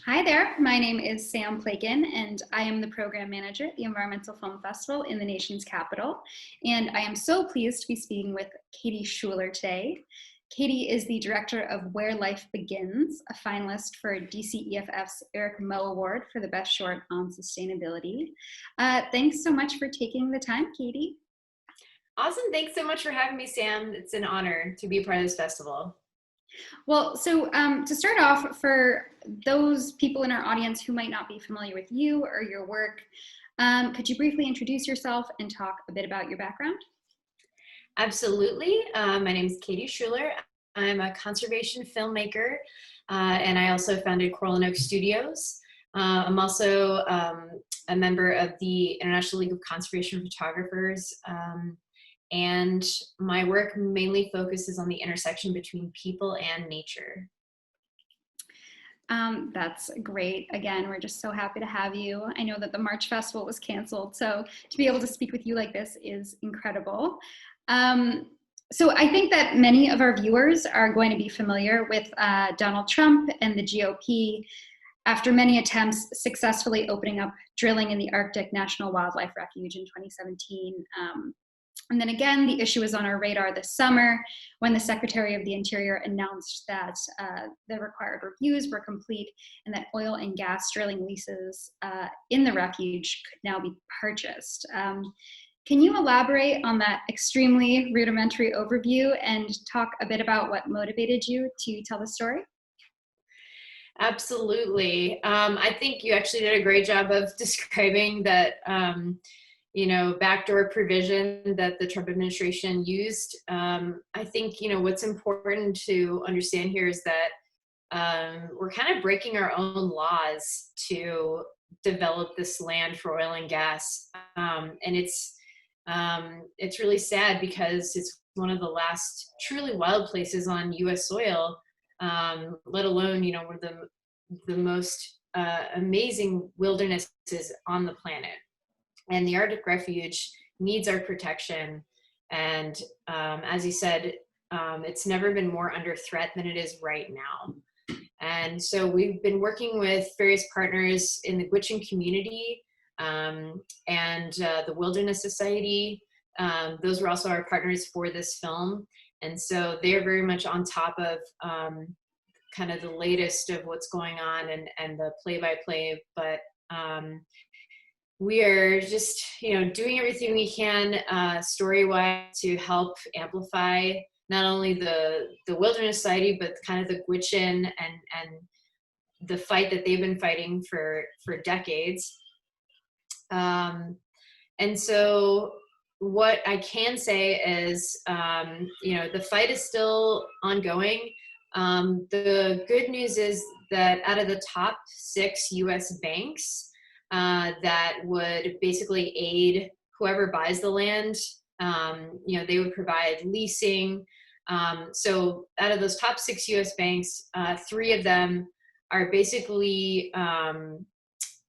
Hi there, my name is Sam Plakun, and I am the program manager at the Environmental Film Festival in the nation's capital. And I am so pleased to be speaking with Katie Schuler today. Katie is the director of Where Life Begins, a finalist for DCEFF's Eric Moe Award for the Best Short on Sustainability. Thanks so much for taking the time, Katie. Awesome. Thanks so much for having me, Sam. It's an honor to be a part of this festival. Well, to start off, for those people in our audience who might not be familiar with you or your work, could you briefly introduce yourself and talk a bit about your background? Absolutely. My name is Katie Schuler. I'm a conservation filmmaker, and I also founded Coral and Oak Studios. I'm also a member of the International League of Conservation Photographers, and my work mainly focuses on the intersection between people and nature. That's great. Again, we're just so happy to have you. I know that the March Festival was canceled, so to be able to speak with you like this is incredible. So I think that many of our viewers are going to be familiar with Donald Trump and the GOP after many attempts successfully opening up drilling in the Arctic National Wildlife Refuge in 2017. And then again, the issue was on our radar this summer when the Secretary of the Interior announced that the required reviews were complete and that oil and gas drilling leases in the refuge could now be purchased. Can you elaborate on that extremely rudimentary overview and talk a bit about what motivated you to tell the story? Absolutely. I think you actually did a great job of describing that backdoor provision that the Trump administration used. I think, what's important to understand here is that we're kind of breaking our own laws to develop this land for oil and gas. And it's really sad because it's one of the last truly wild places on US soil, let alone, one of the most amazing wildernesses on the planet. And the Arctic Refuge needs our protection. And as you said, it's never been more under threat than it is right now. And so we've been working with various partners in the Gwich'in community and the Wilderness Society. Those were also our partners for this film. And so they're very much on top of kind of the latest of what's going on and the play-by-play. But we are just, doing everything we can story-wise to help amplify not only the Wilderness Society, but kind of the Gwich'in and the fight that they've been fighting for decades. And so what I can say is, the fight is still ongoing. The good news is that out of the top 6 US banks, that would basically aid whoever buys the land. They would provide leasing. So out of those top 6 US banks, 3 of them are basically,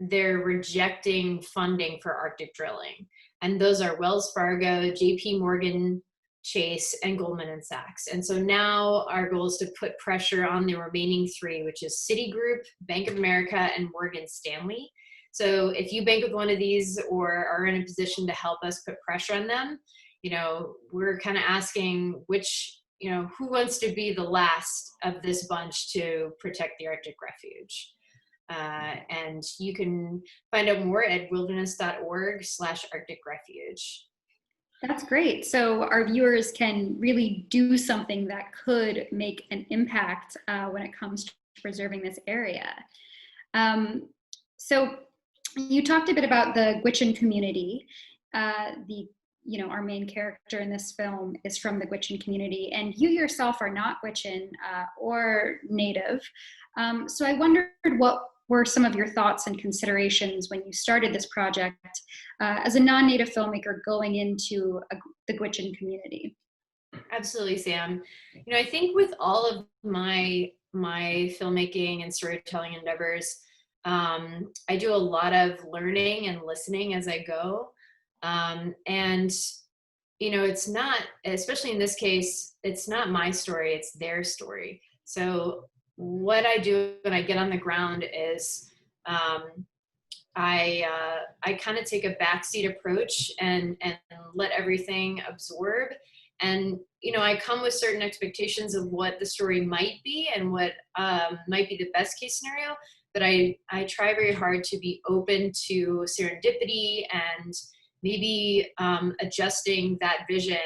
they're rejecting funding for Arctic drilling. And those are Wells Fargo, JP Morgan, Chase, and Goldman Sachs. And so now our goal is to put pressure on the remaining 3, which is Citigroup, Bank of America, and Morgan Stanley. So if you bank with one of these or are in a position to help us put pressure on them, we're kind of asking who wants to be the last of this bunch to protect the Arctic Refuge. And you can find out more at wilderness.org/Arctic Refuge. That's great. So our viewers can really do something that could make an impact when it comes to preserving this area. So you talked a bit about the Gwich'in community. Our main character in this film is from the Gwich'in community, and you yourself are not Gwich'in or native. So I wondered what were some of your thoughts and considerations when you started this project as a non-native filmmaker going into the Gwich'in community? Absolutely, Sam. I think with all of my filmmaking and storytelling endeavors, I do a lot of learning and listening as I go. And it's not, especially in this case, it's not my story, it's their story. So what I do when I get on the ground is I kind of take a backseat approach and let everything absorb. And I come with certain expectations of what the story might be and what might be the best case scenario. But I try very hard to be open to serendipity and maybe adjusting that vision,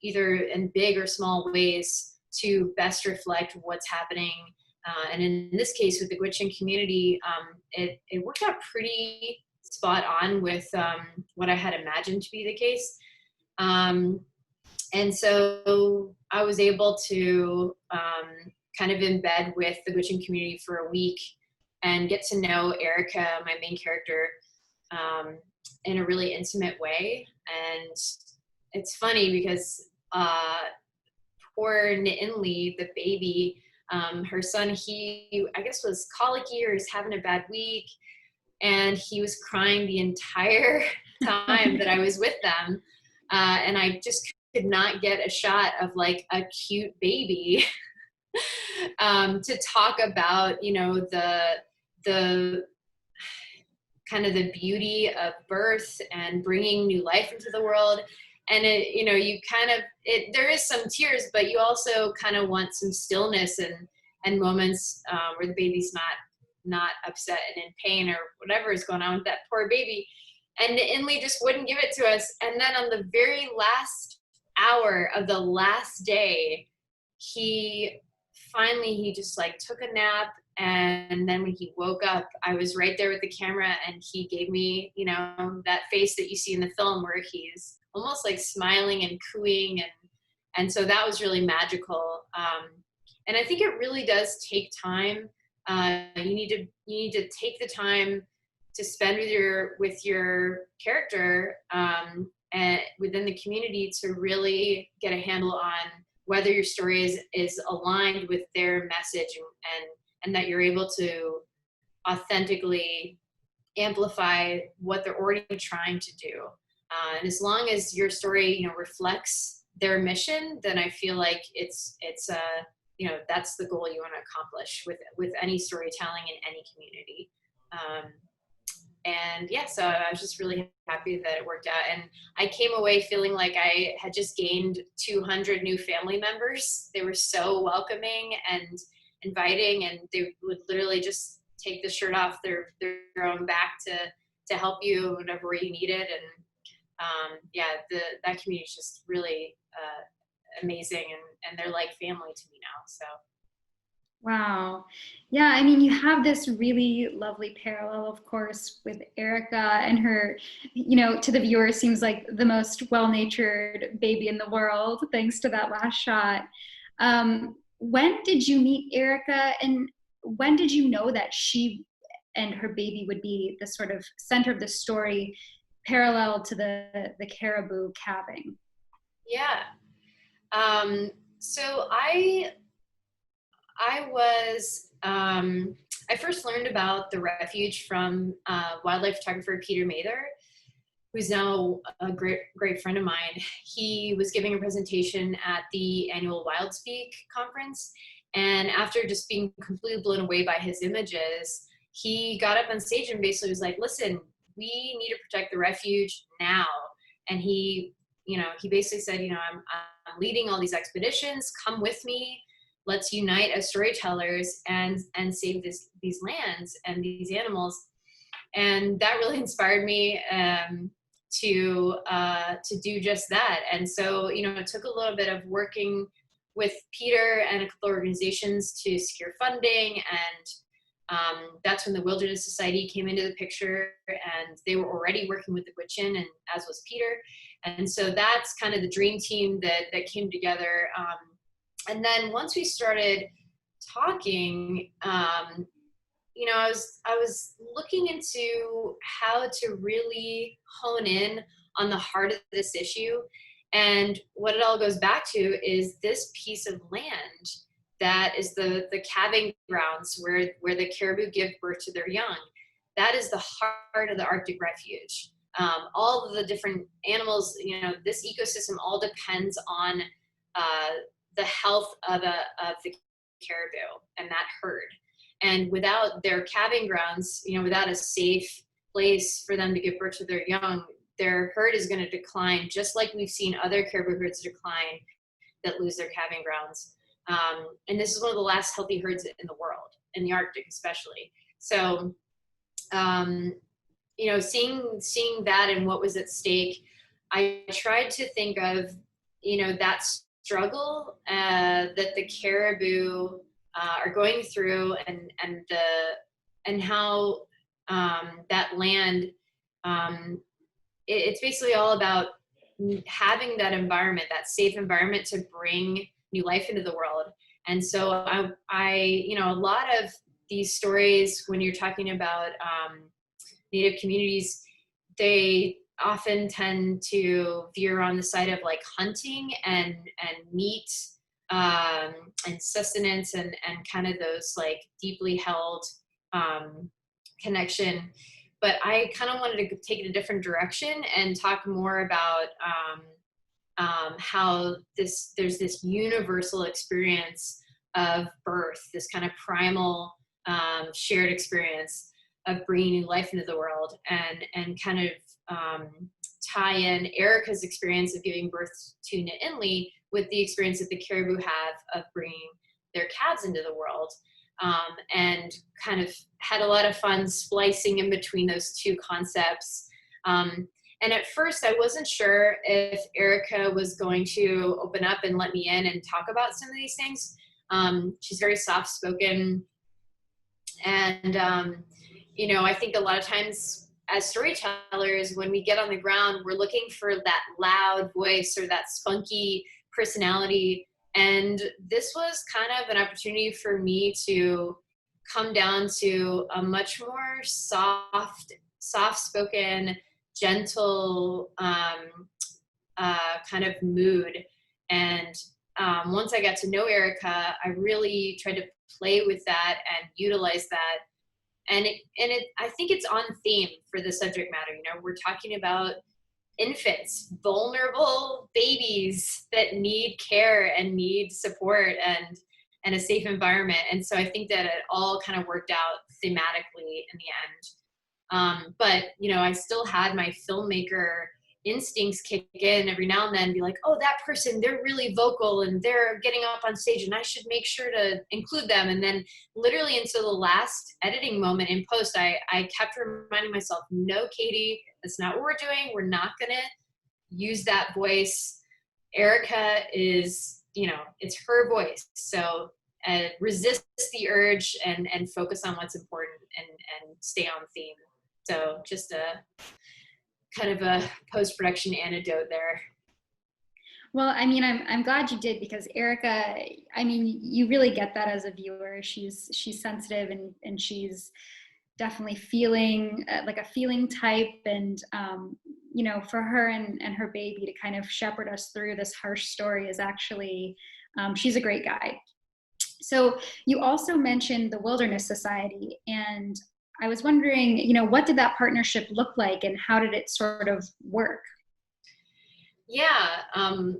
either in big or small ways, to best reflect what's happening. And in this case, with the Gwich'in community, it worked out pretty spot on with what I had imagined to be the case. And so I was able to kind of embed with the Gwich'in community for a week and get to know Erica, my main character, in a really intimate way. And it's funny because poor Nitinli, the baby, her son, he, I guess, was colicky or is having a bad week. And he was crying the entire time that I was with them. And I just could not get a shot of like a cute baby to talk about, the kind of the beauty of birth and bringing new life into the world. And there is some tears, but you also kind of want some stillness and moments where the baby's not upset and in pain or whatever is going on with that poor baby. And Inley just wouldn't give it to us. And then on the very last hour of the last day, he just like took a nap. And then when he woke up, I was right there with the camera and he gave me, that face that you see in the film where he's almost like smiling and cooing. And so that was really magical. And I think it really does take time. You need to take the time to spend with your character and within the community to really get a handle on whether your story is aligned with their message and that you're able to authentically amplify what they're already trying to do. And as long as your story, reflects their mission, then I feel like it's that's the goal you want to accomplish with any storytelling in any community. And yeah, so I was just really happy that it worked out. And I came away feeling like I had just gained 200 new family members. They were so welcoming and inviting, and they would literally just take the shirt off their own back to help you whenever you need it. And that community is just really amazing, and they're like family to me now. So. Wow. Yeah, I mean, you have this really lovely parallel, of course, with Erica and her, to the viewer, seems like the most well-natured baby in the world, thanks to that last shot. When did you meet Erica, and when did you know that she and her baby would be the sort of center of the story, parallel to the caribou calving? Yeah. So I first learned about the refuge from wildlife photographer Peter Mather, who's now a great friend of mine. He was giving a presentation at the annual Wild Speak conference, and after just being completely blown away by his images, he got up on stage and basically was like, "Listen, we need to protect the refuge now." And he basically said, I'm leading all these expeditions. Come with me. Let's unite as storytellers and save these lands and these animals. And that really inspired me to do just that. And so, it took a little bit of working with Peter and a couple of organizations to secure funding. And that's when the Wilderness Society came into the picture, and they were already working with the Gwich'in, and as was Peter. And so that's kind of the dream team that came together. And then once we started talking, I was looking into how to really hone in on the heart of this issue. And what it all goes back to is this piece of land that is the calving grounds where the caribou give birth to their young. That is the heart of the Arctic refuge. All of the different animals, this ecosystem all depends on the health of the caribou and that herd. And without their calving grounds, without a safe place for them to give birth to their young, their herd is going to decline, just like we've seen other caribou herds decline that lose their calving grounds. And this is one of the last healthy herds in the world, in the Arctic especially. So, seeing that and what was at stake, I tried to think of, that struggle that the caribou are going through, and how that land, it's basically all about having that environment, that safe environment to bring new life into the world. And so a lot of these stories, when you're talking about Native communities, they often tend to veer on the side of like hunting and meat, and sustenance, and kind of those like deeply held connection. But I kind of wanted to take it a different direction and talk more about how there's this universal experience of birth, this kind of primal shared experience of bringing new life into the world, and kind of tie in Erica's experience of giving birth to Ni'inli with the experience that the caribou have of bringing their calves into the world. And kind of had a lot of fun splicing in between those two concepts. And at first I wasn't sure if Erica was going to open up and let me in and talk about some of these things. She's very soft-spoken, and I think a lot of times as storytellers, when we get on the ground, we're looking for that loud voice or that spunky personality. And this was kind of an opportunity for me to come down to a much more soft-spoken, gentle kind of mood. And once I got to know Erica, I really tried to play with that and utilize that. And I think it's on theme for the subject matter. We're talking about infants, vulnerable babies that need care and need support and a safe environment. And so I think that it all kind of worked out thematically in the end. But, I still had my filmmaker instincts kick in every now and then, be like, oh, that person, they're really vocal and they're getting up on stage and I should make sure to include them. And then literally until the last editing moment in post, I kept reminding myself, no, Katie, that's not what we're doing. We're not going to use that voice. Erica is, it's her voice. So resist the urge and focus on what's important and stay on theme. So just a kind of a post-production anecdote there. Well, I'm glad you did, because Erica, you really get that as a viewer. She's sensitive and she's definitely feeling like a feeling type. And, for her and her baby to kind of shepherd us through this harsh story is actually, she's a great guide. So you also mentioned the Wilderness Society, and I was wondering, what did that partnership look like and how did it sort of work? Yeah, I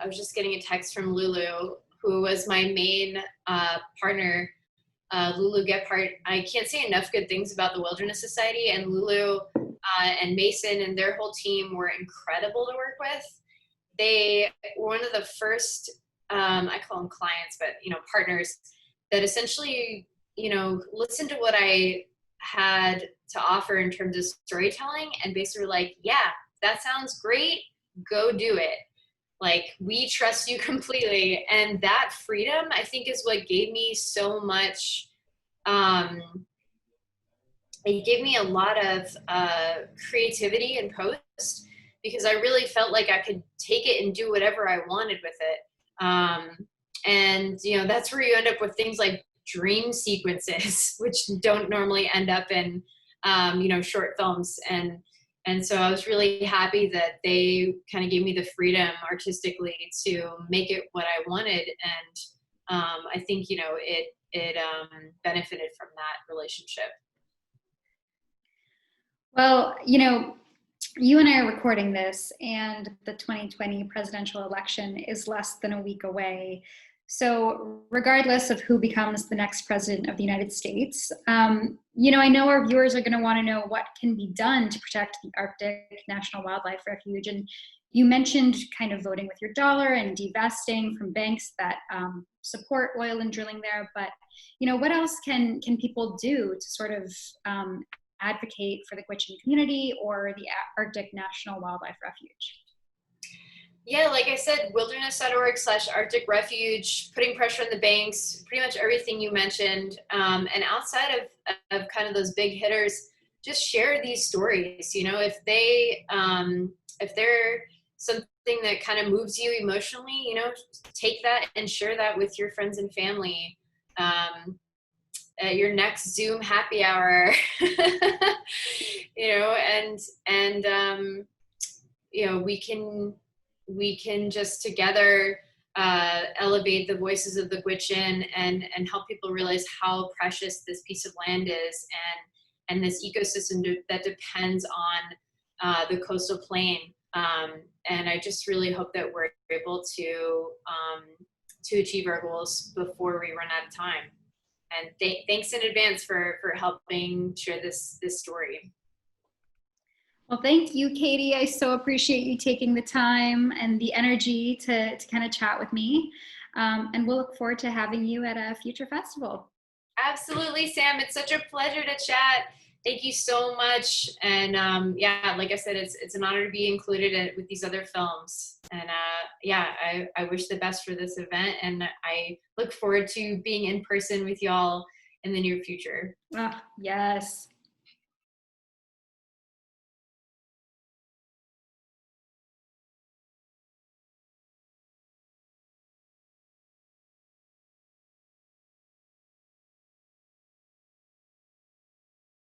was just getting a text from Lulu, who was my main partner, Lulu Gephardt. I can't say enough good things about the Wilderness Society, and Lulu and Mason and their whole team were incredible to work with. They were one of the first, I call them clients, but partners that essentially listen to what I had to offer in terms of storytelling and basically like, yeah, that sounds great. Go do it. Like, we trust you completely. And that freedom, I think, is what gave me so much, it gave me a lot of creativity in post, because I really felt like I could take it and do whatever I wanted with it. And, that's where you end up with things like dream sequences, which don't normally end up in, short films. And so I was really happy that they kind of gave me the freedom artistically to make it what I wanted. And I think, it benefited from that relationship. Well, you and I are recording this, and the 2020 presidential election is less than a week away. So regardless of who becomes the next president of the United States, you know, I know our viewers are going to want to know what can be done to protect the Arctic National Wildlife Refuge. And you mentioned kind of voting with your dollar and divesting from banks that support oil and drilling there. But, you know, what else can people do to sort of advocate for the Gwich'in community or the Arctic National Wildlife Refuge? Yeah, like I said, wilderness.org/Arctic Refuge, putting pressure on the banks, pretty much everything you mentioned. And outside of kind of those big hitters, just share these stories. You know, if they're something that kind of moves you emotionally, you know, take that and share that with your friends and family. At your next Zoom happy hour, you know, and you know, we can just together elevate the voices of the Gwich'in and help people realize how precious this piece of land is and this ecosystem that depends on the coastal plain. And I just really hope that we're able to achieve our goals before we run out of time. And thanks in advance for helping share this story. Well, thank you, Katie. I so appreciate you taking the time and the energy to kind of chat with me. And we'll look forward to having you at a future festival. Absolutely, Sam. It's such a pleasure to chat. Thank you so much. And yeah, like I said, it's an honor to be included with these other films. And yeah, I wish the best for this event. And I look forward to being in person with y'all in the near future. Oh, yes.